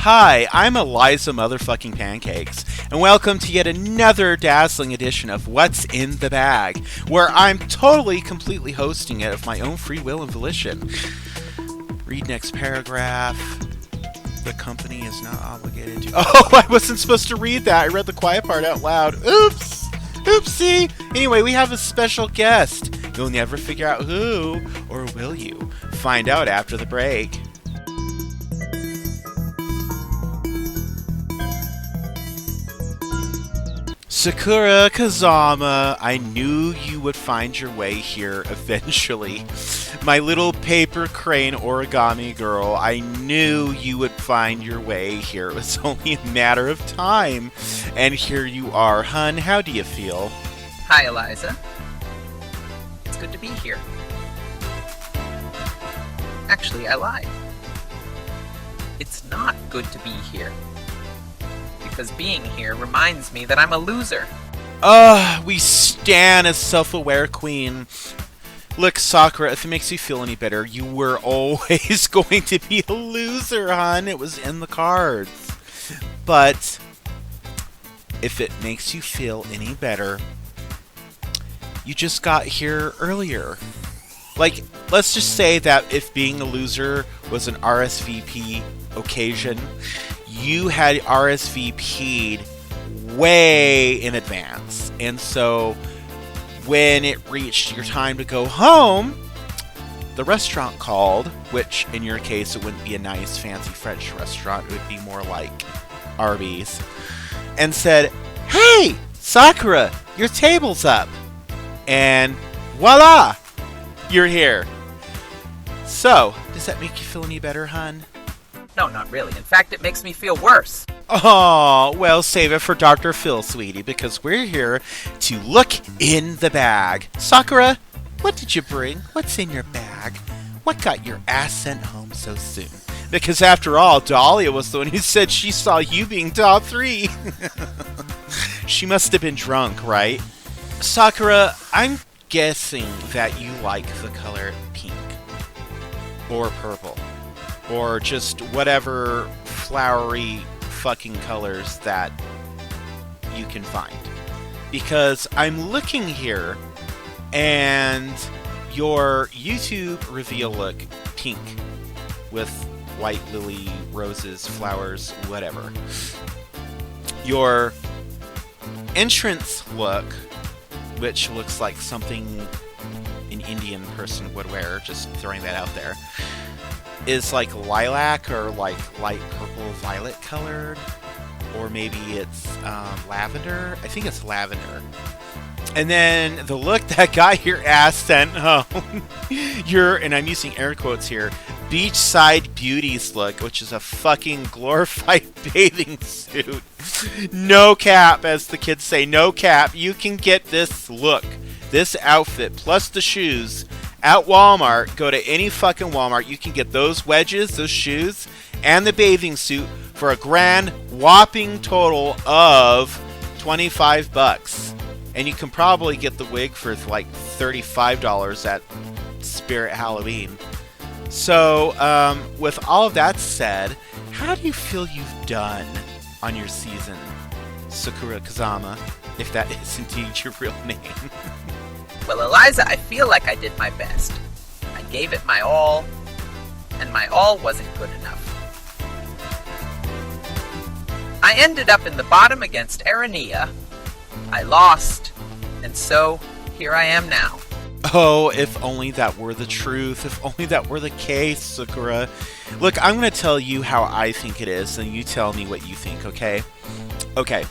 Hi, I'm Eliza Motherfucking Pancakes, and welcome to yet another dazzling edition of What's in the Bag, where I'm totally, completely hosting it of my own free will and volition. Read next paragraph. The company is not obligated to... Oh, I wasn't supposed to read that. I read the quiet part out loud. Oops! Oopsie! Anyway, we have a special guest. You'll never figure out who, or will you? Find out after the break. Sakura Kazama, I knew you would find your way here eventually. My little paper crane origami girl, I knew you would find your way here. It was only a matter of time. And here you are, hun. How do you feel? Hi, Eliza. It's good to be here. Actually, I lied. It's not good to be here. Because being here reminds me that I'm a loser. We stan a self-aware queen. Look, Sakura, if it makes you feel any better, you were always going to be a loser, hon. It was in the cards. But if it makes you feel any better, you just got here earlier. Like, let's just say that if being a loser was an RSVP occasion, you had RSVP'd way in advance. And so when it reached your time to go home, the restaurant called, which in your case it wouldn't be a nice fancy French restaurant, it would be more like Arby's, and said, "Hey, Sakura, your table's up." And voila, you're here. So, does that make you feel any better, hun? No, not really. In fact, it makes me feel worse. Oh, well, save it for Dr. Phil, sweetie, because we're here to look in the bag. Sakura, what did you bring? What's in your bag? What got your ass sent home so soon? Because after all, Dahlia was the one who said she saw you being top 3. She must have been drunk, right? Sakura, I'm guessing that you like the color pink. Or purple. Or just whatever flowery fucking colors that you can find. Because I'm looking here, and your YouTube reveal look pink with white lily, roses, flowers, whatever. Your entrance look, which looks like something an Indian person would wear, just throwing that out there, is like lilac or like light purple violet colored, or maybe it's lavender. I think it's lavender. And then the look that got your ass sent home, and I'm using air quotes here, beachside beauties look, which is a fucking glorified bathing suit. No cap, as the kids say, no cap. You can get this look, this outfit, plus the shoes at Walmart. Go to any fucking Walmart. You can get those wedges, those shoes, and the bathing suit for a grand whopping total of $25. And you can probably get the wig for like $35 at Spirit Halloween. So, with all of that said, how do you feel you've done on your season, Sakura Kazama, if that is indeed your real name? Well, Eliza, I feel like I did my best. I gave it my all, and my all wasn't good enough. I ended up in the bottom against Arania. I lost, and so here I am now. Oh, if only that were the truth. If only that were the case, Sakura. Look, I'm going to tell you how I think it is, and you tell me what you think, okay? Okay.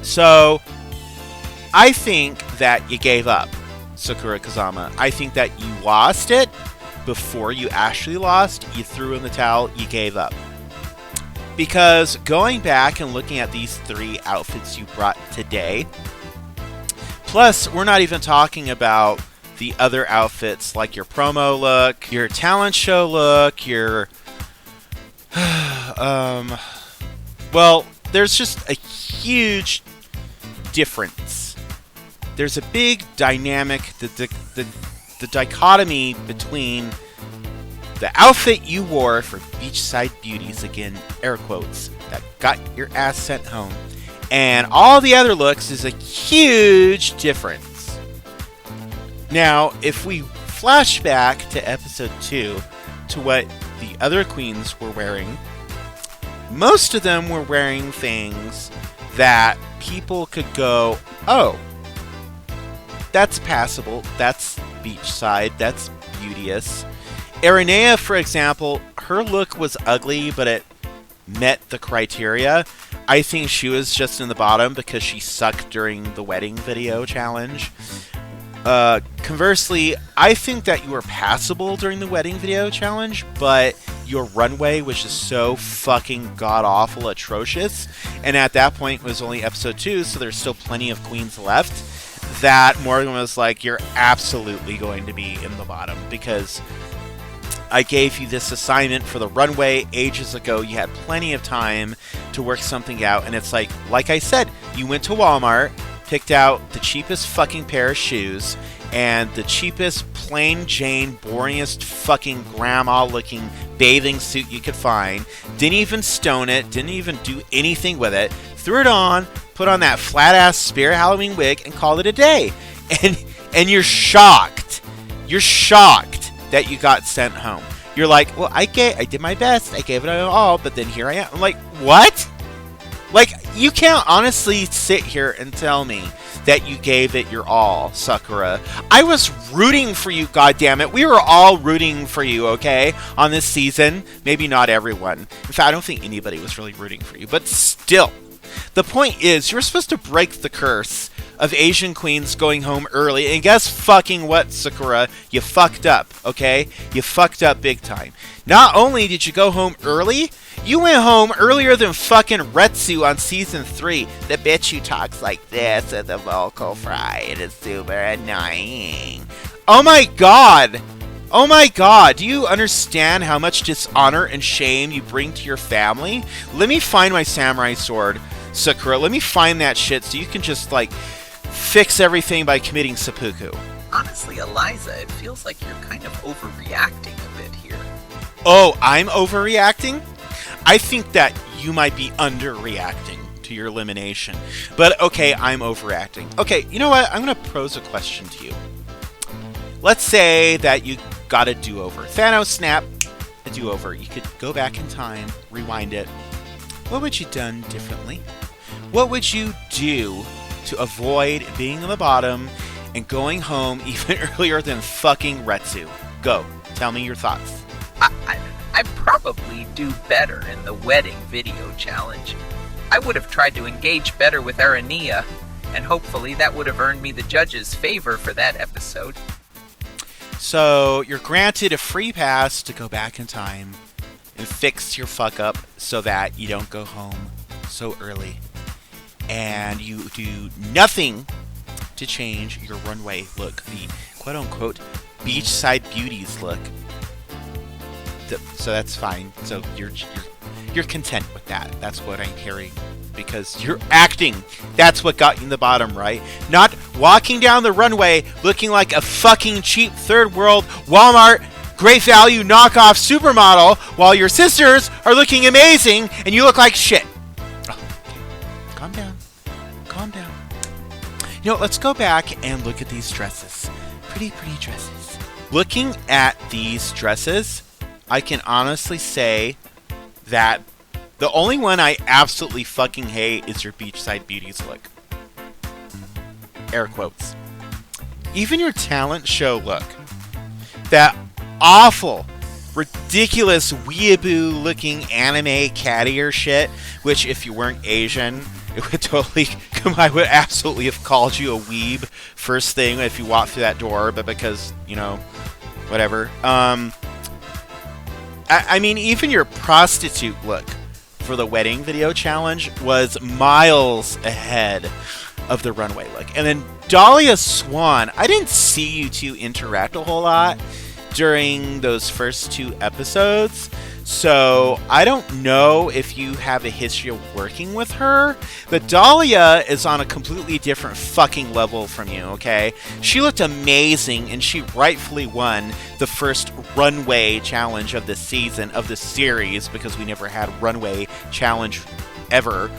So, I think that you gave up, Sakura Kazama. I think that you lost it before you actually lost. You threw in the towel. You gave up. Because going back and looking at these 3 outfits you brought today, plus we're not even talking about the other outfits like your promo look, your talent show look, your well, there's just a huge difference. There's a big dynamic, the dichotomy between the outfit you wore for Beachside Beauties, again, air quotes, that got your ass sent home, and all the other looks is a huge difference. Now, if we flash back to episode 2, to what the other queens were wearing, most of them were wearing things that people could go, oh, that's passable, that's beachside, that's beauteous. Aranea, for example, her look was ugly, but it met the criteria. I think she was just in the bottom because she sucked during the wedding video challenge. Conversely, I think that you were passable during the wedding video challenge, but your runway was just so fucking god-awful atrocious, and at that point it was only episode 2, so there's still plenty of queens left, that Morgan was like, you're absolutely going to be in the bottom, because I gave you this assignment for the runway ages ago. You had plenty of time to work something out, and it's like I said, you went to Walmart, picked out the cheapest fucking pair of shoes and the cheapest plain Jane boringest fucking grandma looking bathing suit you could find, didn't even stone it, didn't even do anything with it, threw it on, put on that flat ass Spirit Halloween wig and called it a day. And you're shocked that you got sent home. You're like, well, I did my best, I gave it all, but then here I am. I'm like, what? Like, you can't honestly sit here and tell me that you gave it your all, Sakura. I was rooting for you, goddammit. We were all rooting for you, okay, on this season. Maybe not everyone. In fact, I don't think anybody was really rooting for you, but still. The point is, you're supposed to break the curse of Asian queens going home early, and guess fucking what, Sakura? You fucked up, okay? You fucked up big time. Not only did you go home early, you went home earlier than fucking Retsu on season 3. The bitch who talks like this with a vocal fry. It is super annoying. Oh my god! Oh my god, do you understand how much dishonor and shame you bring to your family? Let me find my samurai sword, Sakura. Let me find that shit so you can just, like, fix everything by committing seppuku. Honestly, Eliza, it feels like you're kind of overreacting a bit here. Oh, I'm overreacting? I think that you might be underreacting to your elimination. But, okay, I'm overreacting. Okay, you know what? I'm going to pose a question to you. Let's say that you got a do-over. Thanos snap, a do-over. You could go back in time, rewind it. What would you done differently? What would you do to avoid being on the bottom and going home even earlier than fucking Retsu? Go. Tell me your thoughts. I'd probably do better in the wedding video challenge. I would have tried to engage better with Aranea, and hopefully that would have earned me the judge's favor for that episode. So, you're granted a free pass to go back in time and fix your fuck up so that you don't go home so early. And you do nothing to change your runway look, the quote-unquote beachside beauties look. So that's fine. So you're content with that. That's what I'm hearing. Because you're acting. That's what got you in the bottom, right? Not walking down the runway looking like a fucking cheap third world Walmart great value knockoff supermodel while your sisters are looking amazing and you look like shit. Oh, okay. Calm down. Calm down. You know, let's go back and look at these dresses. Pretty dresses. Looking at these dresses, I can honestly say that the only one I absolutely fucking hate is your beachside beauties look. Air quotes. Even your talent show look. That awful, ridiculous, weeaboo looking anime cat ear shit, which if you weren't Asian, it would totally, I would absolutely have called you a weeb first thing if you walked through that door, but because, you know, whatever. I mean, even your prostitute look for the wedding video challenge was miles ahead of the runway look. And then Dahlia Swan, I didn't see you two interact a whole lot during those first 2 episodes, so I don't know if you have a history of working with her, but Dahlia is on a completely different fucking level from you, okay? She looked amazing, and she rightfully won the first runway challenge of this season, of this series, because we never had runway challenge ever.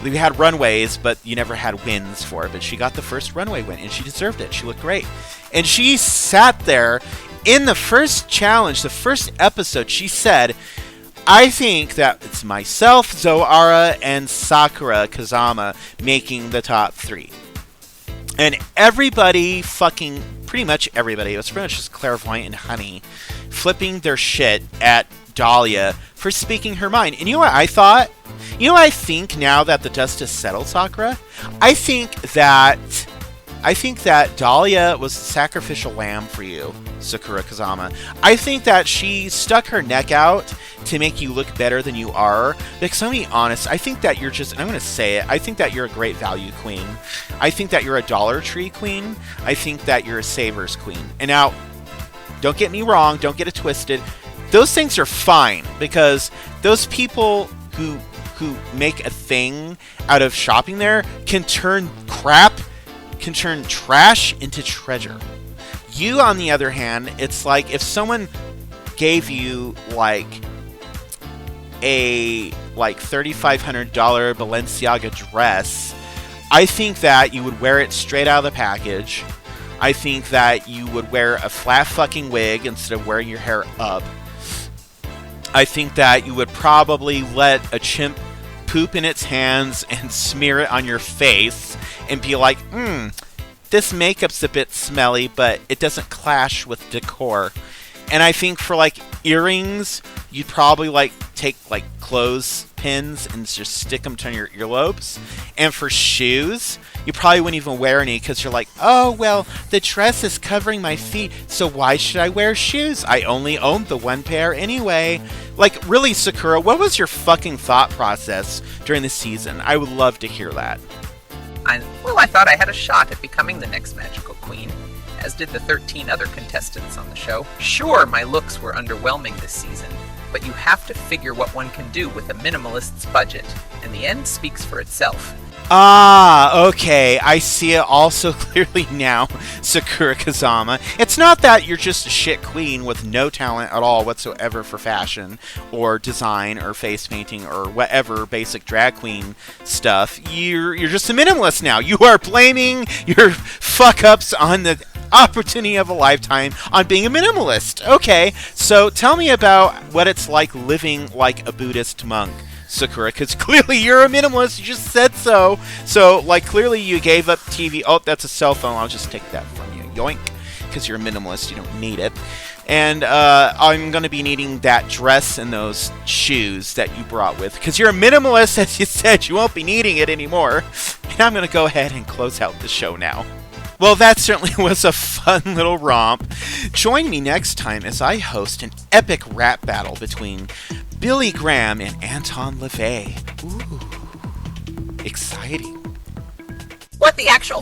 We had runways, but you never had wins for it. But she got the first runway win, and she deserved it. She looked great. And she sat there in the first challenge, the first episode, she said, I think that it's myself, Zoara, and Sakura Kazama making the top 3. And everybody, pretty much everybody, it was pretty much just Clairvoyant and Honey, flipping their shit at Dahlia for speaking her mind. And you know what I thought? You know what I think now that the dust has settled, Sakura? I think that Dahlia was the sacrificial lamb for you, Sakura Kazama. I think that she stuck her neck out to make you look better than you are. Because I'm going to be honest, I think that you're just, and I'm going to say it, I think that you're a great value queen. I think that you're a Dollar Tree queen. I think that you're a Savers queen. And now, don't get me wrong, don't get it twisted. Those things are fine, because those people who make a thing out of shopping there can turn trash into treasure. You, on the other hand, it's like if someone gave you like a $3,500 Balenciaga dress, I think that you would wear it straight out of the package. I think that you would wear a flat fucking wig instead of wearing your hair up. I think that you would probably let a chimp poop in its hands and smear it on your face and be like, this makeup's a bit smelly, but it doesn't clash with decor. And I think for like earrings, you'd probably like take like clothespins and just stick them to your earlobes. And for shoes, you probably wouldn't even wear any because you're like, oh, well, the dress is covering my feet, so why should I wear shoes? I only own the one pair anyway. Like, really, Sakura, what was your fucking thought process during the season? I would love to hear that. I thought I had a shot at becoming the next magical queen, as did the 13 other contestants on the show. Sure, my looks were underwhelming this season, but you have to figure what one can do with a minimalist's budget, and the end speaks for itself. Ah, okay, I see it all so clearly now, Sakura Kazama. It's not that you're just a shit queen with no talent at all whatsoever for fashion, or design, or face painting, or whatever basic drag queen stuff. You're just a minimalist now. You are blaming your fuck-ups on the opportunity of a lifetime on being a minimalist. Okay, so tell me about what it's like living like a Buddhist monk, Sakura, because clearly you're a minimalist. You just said so. So, like, clearly you gave up TV. Oh, that's a cell phone. I'll just take that from you. Yoink. Because you're a minimalist. You don't need it. And I'm going to be needing that dress and those shoes that you brought with. Because you're a minimalist, as you said. You won't be needing it anymore. And I'm going to go ahead and close out the show now. Well, that certainly was a fun little romp. Join me next time as I host an epic rap battle between Billy Graham and Anton LaVey. Ooh, exciting. What the actual